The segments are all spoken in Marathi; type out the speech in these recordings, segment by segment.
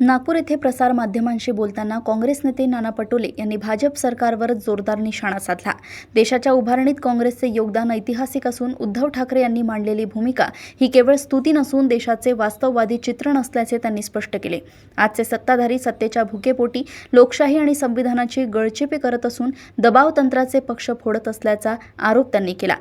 नागपूर येथे प्रसार माध्यमांशी बोलताना काँग्रेस नेते नाना पटोले यांनी भाजप सरकारवर जोरदार निशाणा साधला। देशाच्या उभारणीत काँग्रेसचे योगदान ऐतिहासिक असून उद्धव ठाकरे यांनी मांडलेली भूमिका ही केवळ स्तुती नसून देशाचे वास्तववादी चित्रण असल्याचे त्यांनी स्पष्ट केले। आजचे सत्ताधारी सत्तेच्या भुकेपोटी लोकशाही आणि संविधानाची गळचेपी करत असून दबाव तंत्राचे पक्ष फोडत असल्याचा आरोप त्यांनी केला।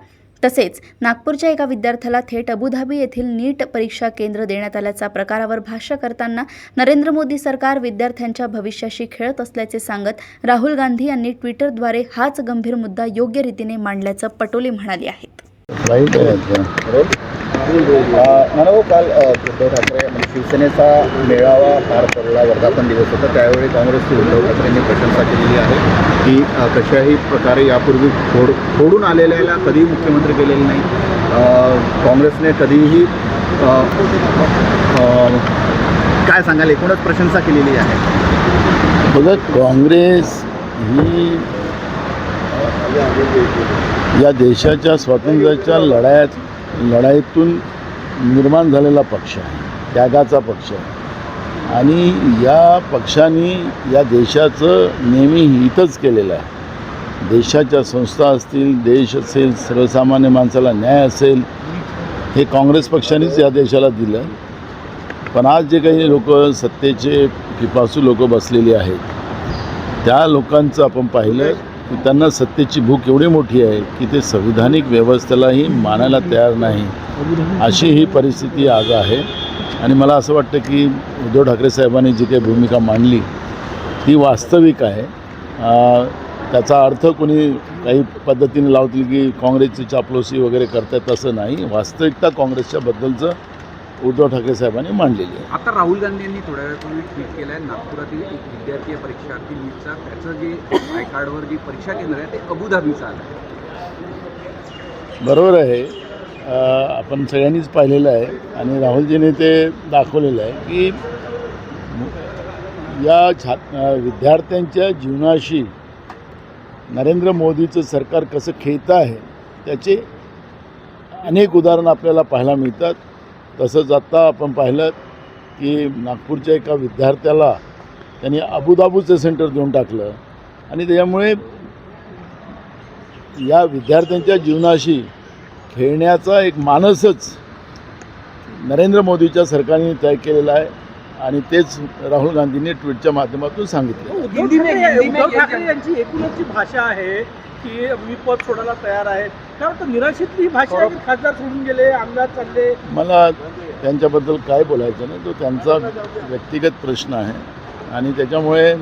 तसेच नागपूरच्या एका विद्यार्थ्याला थेट अबुधाबी येथील नीट परीक्षा केंद्र देण्यात आल्याच्या प्रकारावर भाष्य करताना नरेंद्र मोदी सरकार विद्यार्थ्यांच्या भविष्याशी खेळत असल्याचे सांगत राहुल गांधी यांनी ट्विटरद्वारे हाच गंभीर मुद्दा योग्य रीतीने मांडल्याचं पटोले म्हणाले आहेत। काल उद्धव ठाकरे शिवसेनेचा मेळावा पार पडला, वर्धापन दिवस होता, त्यावेळी काँग्रेसचे उद्धव ठाकरेंनी प्रशंसा केलेली आहे की कशाही प्रकारे यापूर्वी फोडून आलेल्याला कधीही मुख्यमंत्री केलेले नाही। काँग्रेसने कधीही काय सांगाल, एकूणच प्रशंसा केलेली आहे। बघा, काँग्रेस ही या देशाच्या स्वातंत्र्याच्या लढाईतून निर्माण झालेला पक्ष आहे, त्यागाचा पक्ष आहे आणि या पक्षाने या देशाचं नेहमी हितच केलेलं आहे। देशाच्या संस्था असतील, देश असेल, सर्वसामान्य माणसाला न्याय असेल, हे काँग्रेस पक्षानेच या देशाला दिलं। पण आज जे काही लोक सत्तेचे पिपासू लोक बसलेली आहेत, त्या लोकांचं आपण पाहिलं की त्यांना सत्तेची भूक एवढी मोठी आहे की ते संविधानिक व्यवस्थेलाही मानायला तयार नाही, अशी ही परिस्थिती आज आहे। आणि मला असं वाटतं की उद्धव ठाकरे साहेबांनी जी काही भूमिका मांडली ती वास्तविक आहे। त्याचा अर्थ कोणी काही पद्धतीने लावतील की काँग्रेसची चापलूसी वगैरे करतात, असं नाही। वास्तविकता काँग्रेसच्या बद्दलचं उद्धव ठाकरे साहेबांनी मांडलेली आहे। आता राहुल गांधी यांनी थोड्या वेळापूर्वी ट्विट केलं आहे, नागपुरातील एक विद्यार्थी परीक्षार्थी नीटचा त्याचं जे आय कार्डवर जी परीक्षा केंद्र आहे ते अबुधाबीचं आलं आहे। बरोबर आहे, आपण सगळ्यांनीच पाहिलेलं आहे आणि राहुलजीने ते दाखवलेलं आहे की या विद्यार्थ्यांच्या जीवनाशी नरेंद्र मोदीचं सरकार कसं खेळतं आहे त्याचे अनेक उदाहरणं आपल्याला पाहायला मिळतात। तसंच आत्ता आपण पाहिलं की नागपूरच्या एका विद्यार्थ्याला त्यांनी अबुधाबीचं सेंटर देऊन टाकलं आणि त्याच्यामुळे या विद्यार्थ्यांच्या जीवनाशी खेळण्याचा एक मानसच नरेंद्र मोदीच्या सरकारने तय केलेला आहे आणि तेच राहुल गांधींनी ट्विटच्या माध्यमातून सांगितलं। उद्धव ठाकरे यांची एकूणच जी भाषा आहे की मी पद सोडायला तयार आहे, काय वाटतं निराशेतली ही भाषा आहे की खासदार सोडून गेले, आमदार चालले? मला त्यांच्याबद्दल काय बोलायचं नाही, तो त्यांचा व्यक्तिगत प्रश्न आहे आणि त्याच्यामुळे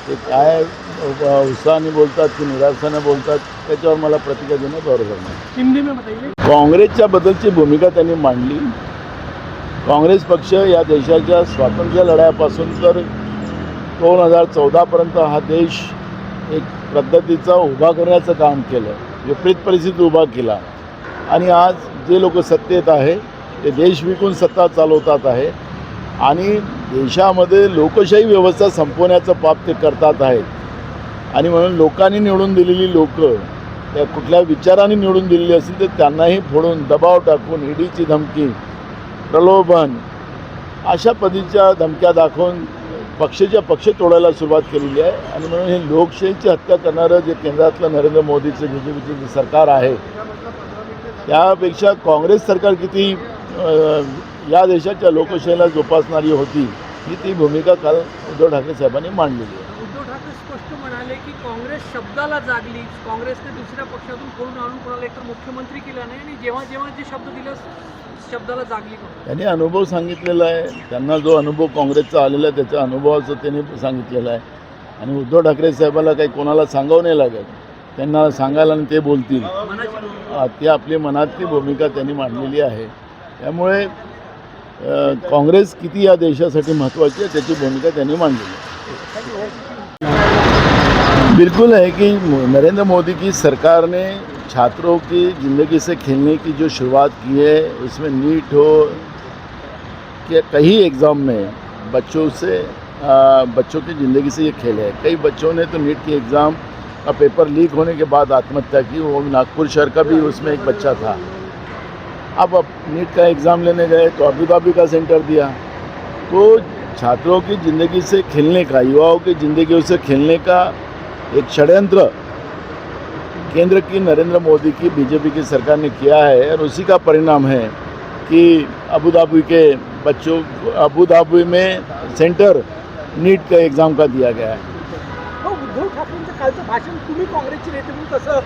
ते काय उत्साहाने बोलतात की निराशाने बोलतात त्याच्यावर मला प्रतिक्रिया देणं बरोबर नाही। काँग्रेसच्या बद्दलची भूमिका त्यांनी मांडली। काँग्रेस पक्ष या देशाच्या स्वातंत्र्य लढ्यापासून तर 2014पर्यंत हा देश एक पद्धतीचा उभा करण्याचं काम केलं, विपरीत परिस्थिती उभा केला आणि आज जे लोक सत्तेत आहे ते देश विकून सत्ता चालवतात आहे आणि देशामध्ये लोकशाही व्यवस्था संपवण्याचं पाप ते करतात आहेत। आणि म्हणून लोकांनी निवडून दिलेली लोक त्या कुठल्या विचाराने निवडून दिलेली असेल तर त्यांनाही फोडून दबाव टाकून ईडीची धमकी, प्रलोभन अशा पद्धतीच्या धमक्या दाखवून पक्ष तोडायला सुरुवात केलेली आहे। आणि म्हणून हे लोकशाहीची हत्या करणारं जे केंद्रातलं नरेंद्र मोदीचं बीजेपीचं जे सरकार आहे त्यापेक्षा काँग्रेस सरकार किती या देशाच्या लोकशाहीला जोपासणारी होती ही ती भूमिका काल उद्धव ठाकरे साहेबांनी मांडलेली आहे। उद्धव ठाकरे स्पष्ट म्हणाले की काँग्रेस शब्दाला जागली, काँग्रेसने दुसऱ्या पक्षातून कोण आणून कोणाला एकतर मुख्यमंत्री केला नाही आणि जेव्हा जे शब्द दिले शब्दाला जागली। त्यांनी अनुभव सांगितलेला आहे, त्यांना जो अनुभव काँग्रेसचा आलेला आहे त्याच्या अनुभवाचं त्यांनी सांगितलेलं आहे आणि उद्धव ठाकरे साहेबाला काही कोणाला सांगावं नाही लागत, त्यांना सांगायला आणि ते बोलतील, ती आपली मनातली भूमिका त्यांनी मांडलेली आहे। त्यामुळे काँग्रेस किती या देशासाठी महत्त्वाची आहे त्याची भूमिका त्यांनी मांडलेली आहे। बिल्कुल है कि नरेंद्र मोदी की सरकार ने छात्रों की ज़िंदगी से खेलने की जो शुरुआत की है उसमें नीट हो कि कई एग्ज़ाम में बच्चों की ज़िंदगी से ये खेले है। कई बच्चों ने तो नीट की एग्ज़ाम का पेपर लीक होने के बाद आत्महत्या की, वो नागपुर शहर का भी उसमें एक बच्चा था। अब नीट का एग्ज़ाम लेने गए तो अबुधाबी का सेंटर दिया। तो छात्रों की ज़िंदगी से खेलने का, युवाओं की ज़िंदगियों से खेलने का एक षड्यंत्र केंद्र की नरेंद्र मोदी की बीजेपी की सरकार ने किया है और उसी का परिणाम है कि अबू धाबी में सेंटर नीट का एग्ज़ाम का दिया गया है. उद्धव ठाकरेंचं कालचं भाषण तुम्ही काँग्रेसचे नेते म्हणून कसं